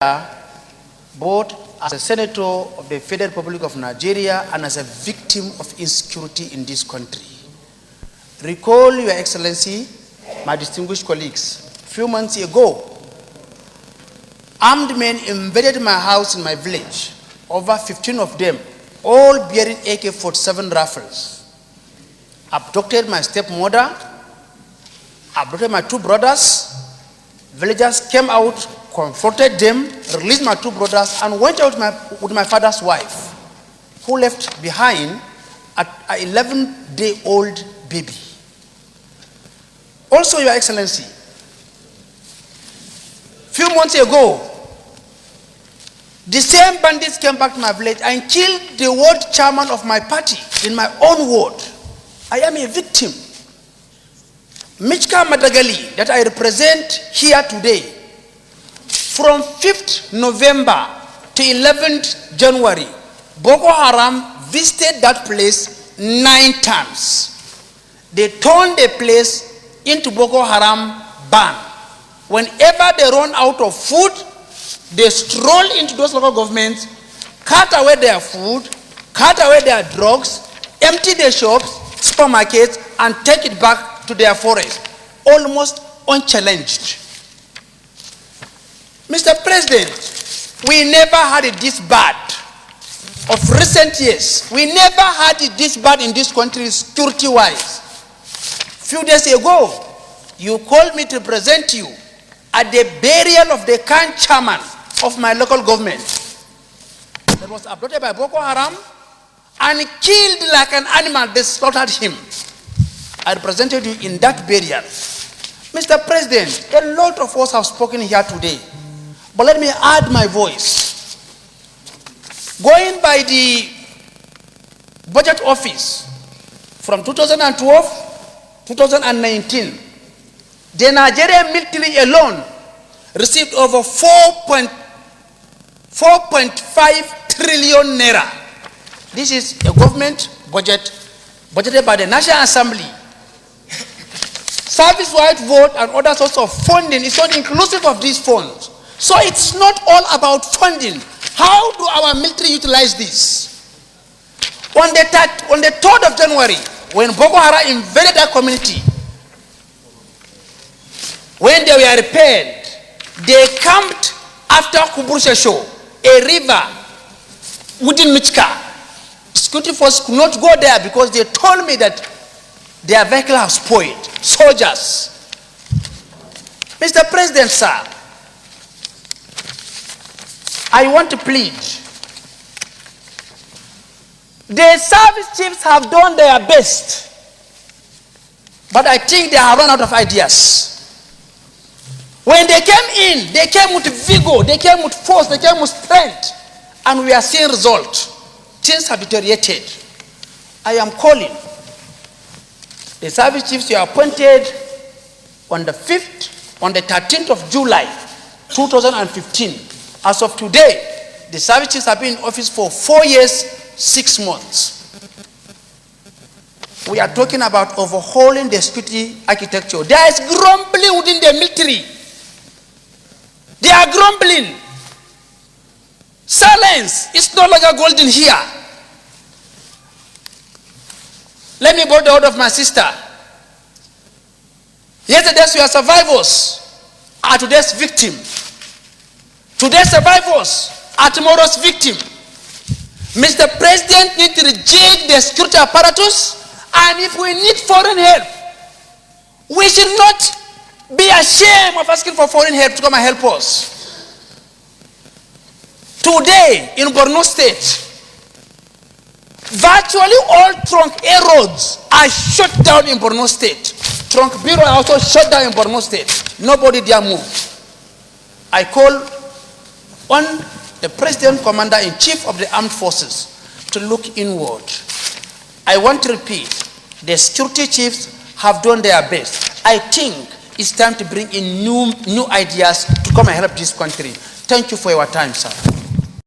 both as a senator of the Federal Republic of Nigeria and as a victim of insecurity in this country. Recall, Your Excellency, my distinguished colleagues, a few months ago, armed men invaded my house in my village, over 15 of them, all bearing AK-47 rifles, abducted my stepmother, abducted my two brothers. Villagers came out, confronted them, released my two brothers, and went out with my father's wife, who left behind an 11-day-old baby. Also, Your Excellency, a few months ago, the same bandits came back to my village and killed the ward chairman of my party in my own ward. I am a victim. Michka Madagali, that I represent here today, from 5th November to 11th January, Boko Haram visited that place 9 times. They turned the place into Boko Haram ban. Whenever they run out of food, they stroll into those local governments, cut away their food, cut away their drugs, empty their shops, supermarkets, and take it back to their forest, almost unchallenged. Mr. President, we never had it this bad of recent years. We never had it this bad in this country security-wise. Few days ago, you called me to present you at the burial of the current chairman of my local government that was abducted by Boko Haram and killed like an animal. They slaughtered him. I represented you in that burial. Mr. President, a lot of us have spoken here today, but let me add my voice. Going by the budget office from 2012, 2019, the Nigerian military alone received over 4.5 trillion naira. This is a government budget budgeted by the National Assembly. Service-wide vote and other sorts of funding is not inclusive of these funds. So it's not all about funding. How do our military utilize this? On the 3rd of January, when Boko Haram invaded that community, when they were repelled, they camped after Kuburusha Show, a river within Michka. Security force could not go there because they told me that their vehicle has spoiled. Soldiers. Mr. President, sir, I want to plead. The service chiefs have done their best, but I think they have run out of ideas. When they came in, they came with vigor, they came with force, they came with strength, and we are seeing results. Things have deteriorated. I am calling the service chiefs you appointed on the 5th, on the 13th of July, 2015. As of today, the service chiefs have been in office for 4 years, 6 months. We are talking about overhauling the security architecture. There is grumbling within the military. They are grumbling. Silence is no longer golden here. Let me borrow the word of my sister. Yesterday's we are survivors, are today's victim. Today's survivors are tomorrow's victim. Mr. President needs to reject the security apparatus, and if we need foreign help, we should not be ashamed of asking for foreign help to come and help us. Today in Borno State, virtually all trunk A roads are shut down in Borno State. Trunk B road are also shut down in Borno State. Nobody dare move. I call on the President Commander-in-Chief of the Armed Forces to look inward. I want to repeat, the security chiefs have done their best. I think it's time to bring in new ideas to come and help this country. Thank you for your time, sir.